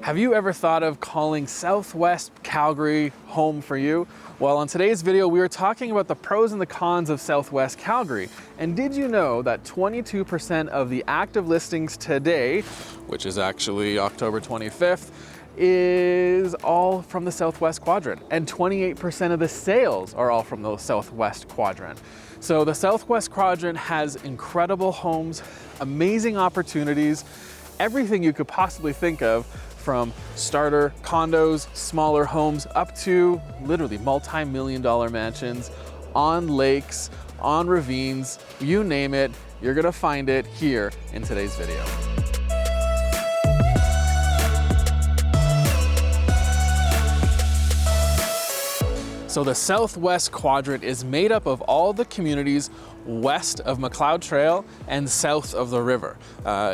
Have you ever thought of calling Southwest Calgary home for you? Well, on today's video, we are talking about the pros and the cons of Southwest Calgary. And did you know that 22% of the active listings today, which is actually October 25th, is all from the Southwest Quadrant, and 28% of the sales are all from the Southwest Quadrant. So the Southwest Quadrant has incredible homes, amazing opportunities, everything you could possibly think of, from starter condos, smaller homes, up to literally multi-million-dollar mansions on lakes, on ravines, you name it, you're gonna find it here in today's video. So the Southwest Quadrant is made up of all the communities west of McLeod Trail and south of the river,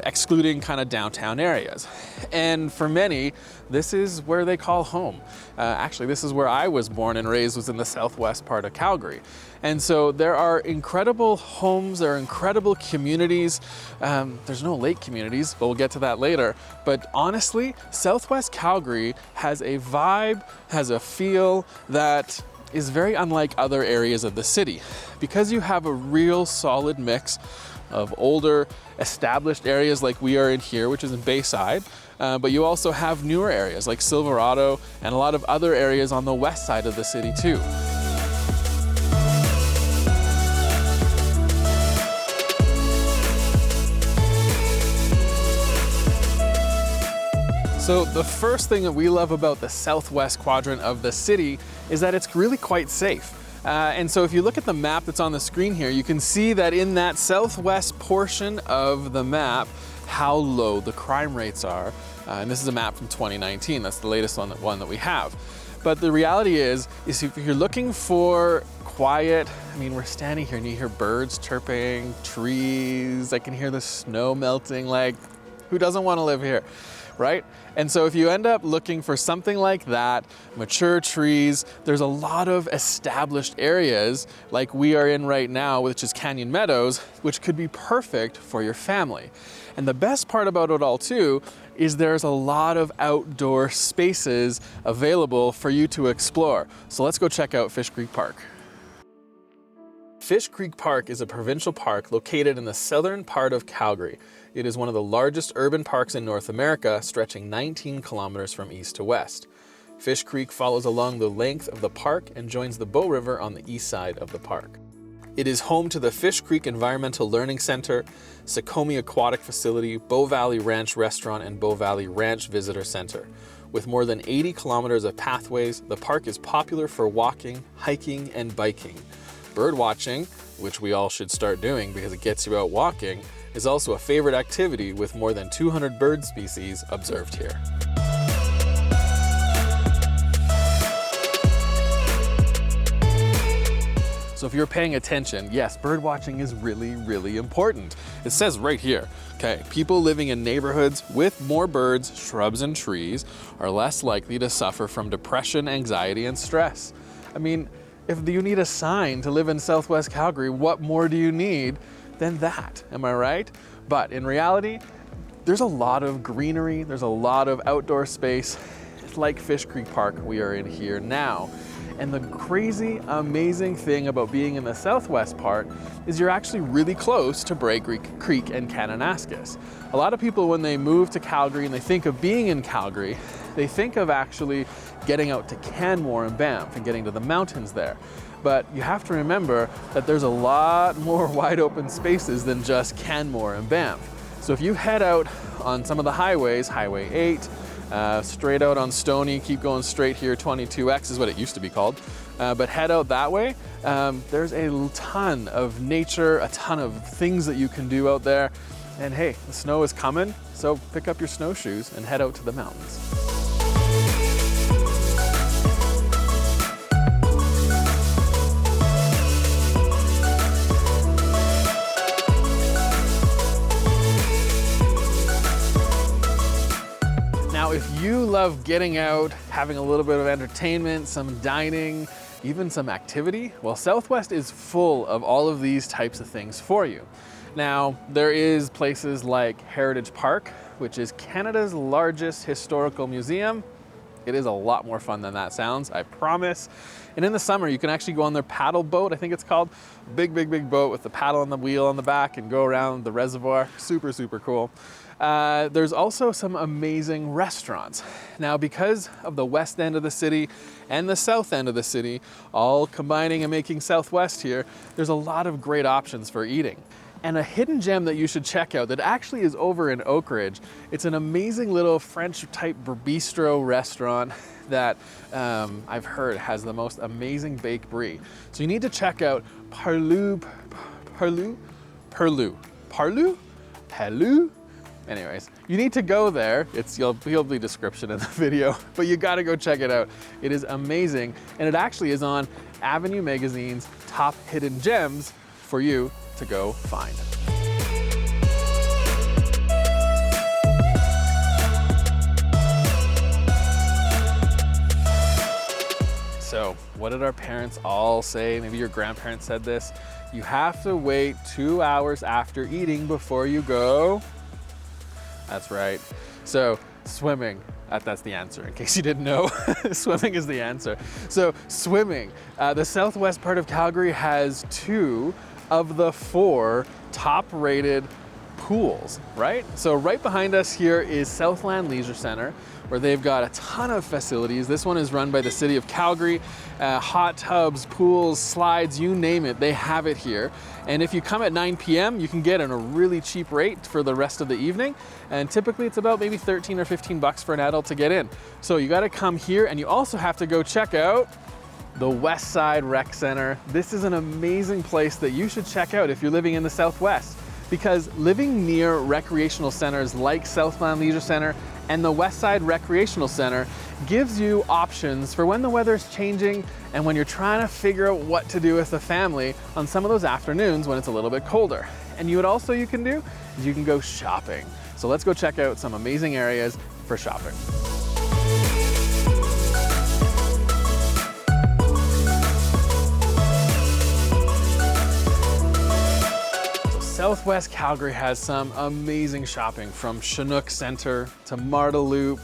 excluding kind of downtown areas. And for many, this is where they call home. Actually, this is where I was born and raised, was in the southwest part of Calgary. And so there are incredible homes, there are incredible communities. There's no lake communities, but we'll get to that later. But honestly, Southwest Calgary has a vibe, has a feel that is very unlike other areas of the city, because you have a real solid mix of older established areas like we are in here, which is in Bayside, but you also have newer areas like Silverado and a lot of other areas on the west side of the city too. So the first thing that we love about the Southwest Quadrant of the city is that it's really quite safe. And so if you look at the map that's on the screen here, you can see that in that southwest portion of the map, how low the crime rates are. And this is a map from 2019, that's the latest one that we have. But the reality is if you're looking for quiet, I mean, we're standing here and you hear birds chirping, trees, I can hear the snow melting, like, who doesn't want to live here? Right? And so if you end up looking for something like that, mature trees, there's a lot of established areas like we are in right now, which is Canyon Meadows, which could be perfect for your family. And the best part about it all too is there's a lot of outdoor spaces available for you to explore. So let's go check out Fish Creek Park. Fish Creek Park is a provincial park located in the southern part of Calgary. It is one of the largest urban parks in North America, stretching 19 kilometers from east to west. Fish Creek follows along the length of the park and joins the Bow River on the east side of the park. It is home to the Fish Creek Environmental Learning Center, Sakomi Aquatic Facility, Bow Valley Ranch Restaurant, and Bow Valley Ranch Visitor Center. With more than 80 kilometers of pathways, the park is popular for walking, hiking, and biking. Bird watching, which we all should start doing because it gets you out walking, is also a favorite activity with more than 200 bird species observed here. So if you're paying attention, yes, bird watching is really, really important. It says right here, okay, people living in neighborhoods with more birds, shrubs, and trees are less likely to suffer from depression, anxiety, and stress. I mean, if you need a sign to live in Southwest Calgary, what more do you need than that? Am I right? But in reality, there's a lot of greenery, there's a lot of outdoor space. It's like Fish Creek Park we are in here now. And the crazy, amazing thing about being in the southwest part is you're actually really close to Bray Creek and Kananaskis. A lot of people, when they move to Calgary and they think of being in Calgary, they think of actually getting out to Canmore and Banff and getting to the mountains there. But you have to remember that there's a lot more wide open spaces than just Canmore and Banff. So if you head out on some of the highways, Highway 8, straight out on Stony, keep going straight here, 22X is what it used to be called, but head out that way, there's a ton of nature, a ton of things that you can do out there. And hey, the snow is coming, so pick up your snowshoes and head out to the mountains. Now, if you love getting out, having a little bit of entertainment, some dining, even some activity, well, Southwest is full of all of these types of things for you. Now, there is places like Heritage Park, which is Canada's largest historical museum. It is a lot more fun than that sounds, I promise. And in the summer, you can actually go on their paddle boat, I think it's called. Big boat with the paddle and the wheel on the back and go around the reservoir. Super, super cool. There's also some amazing restaurants. Now, because of the west end of the city and the south end of the city, all combining and making Southwest here, there's a lot of great options for eating. And a hidden gem that you should check out that actually is over in Oak Ridge. It's an amazing little French type bistro restaurant that I've heard has the most amazing baked brie. So you need to check out Parlou. Anyways, you need to go there. You'll be description in the video, but you gotta go check it out. It is amazing. And it actually is on Avenue Magazine's top hidden gems for you to go find. So, what did our parents all say? Maybe your grandparents said this. You have to wait 2 hours after eating before you go. That's right. So, swimming. That's the answer, in case you didn't know. Swimming is the answer. So, swimming. The southwest part of Calgary has 2 of the 4 top-rated pools, right? So right behind us here is Southland Leisure Centre, where they've got a ton of facilities. This one is run by the city of Calgary. Hot tubs, pools, slides, you name it, they have it here. And if you come at 9 p.m., you can get it on a really cheap rate for the rest of the evening. And typically it's about maybe 13 or 15 bucks for an adult to get in. So you gotta come here, and you also have to go check out the West Side Rec Center. This is an amazing place that you should check out if you're living in the Southwest, because living near recreational centers like Southland Leisure Centre and the West Side Recreational Center gives you options for when the weather's changing and when you're trying to figure out what to do with the family on some of those afternoons when it's a little bit colder. And what also you can do is you can go shopping. So let's go check out some amazing areas for shopping. Southwest Calgary has some amazing shopping, from Chinook Centre to Marda Loop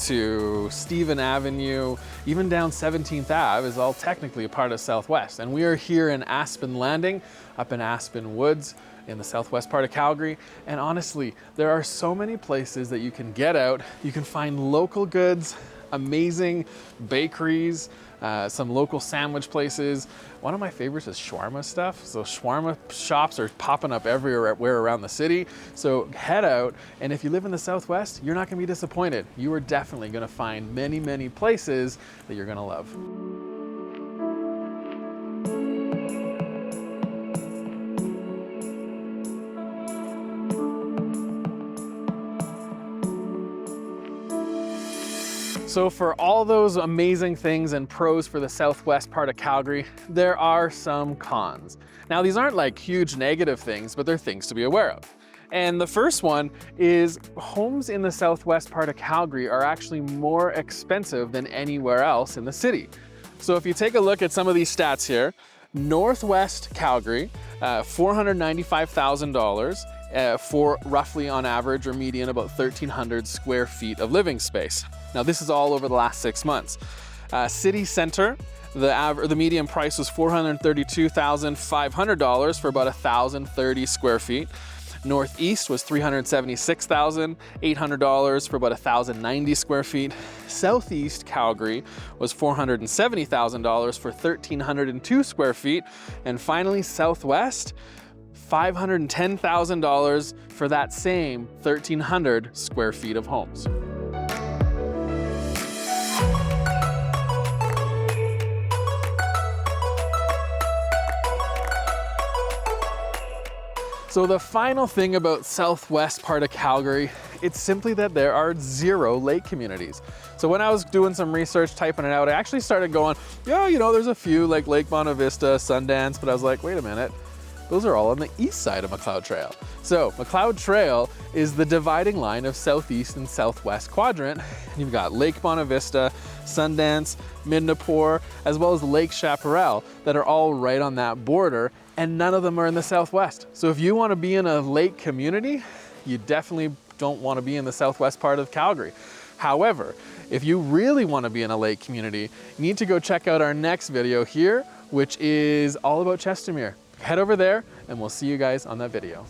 to Stephen Avenue, even down 17th Ave is all technically a part of Southwest. And we are here in Aspen Landing, up in Aspen Woods in the southwest part of Calgary. And honestly, there are so many places that you can get out. You can find local goods, amazing bakeries, some local sandwich places. One of my favorites is shawarma stuff. So shawarma shops are popping up everywhere around the city. So head out, and if you live in the Southwest, you're not gonna be disappointed. You are definitely gonna find many, many places that you're gonna love. So for all those amazing things and pros for the southwest part of Calgary, there are some cons. Now, these aren't like huge negative things, but they're things to be aware of. And the first one is homes in the southwest part of Calgary are actually more expensive than anywhere else in the city. So if you take a look at some of these stats here, Northwest Calgary, $495,000 for roughly on average or median about 1,300 square feet of living space. Now this is all over the last 6 months. City Center, the median price was $432,500 for about 1,030 square feet. Northeast was $376,800 for about 1,090 square feet. Southeast Calgary was $470,000 for 1,302 square feet. And finally, Southwest, $510,000 for that same 1,300 square feet of homes. So the final thing about southwest part of Calgary, it's simply that there are 0 lake communities. So when I was doing some research, typing it out, I actually started going, yeah, you know, there's a few like Lake Bonavista, Sundance, but I was like, wait a minute, those are all on the east side of McLeod Trail. So McLeod Trail is the dividing line of southeast and southwest quadrant. And you've got Lake Bonavista, Sundance, Midnapore, as well as Lake Chaparral that are all right on that border, and none of them are in the southwest. So if you want to be in a lake community, you definitely don't want to be in the southwest part of Calgary. However, if you really want to be in a lake community, you need to go check out our next video here, which is all about Chestermere. Head over there and we'll see you guys on that video.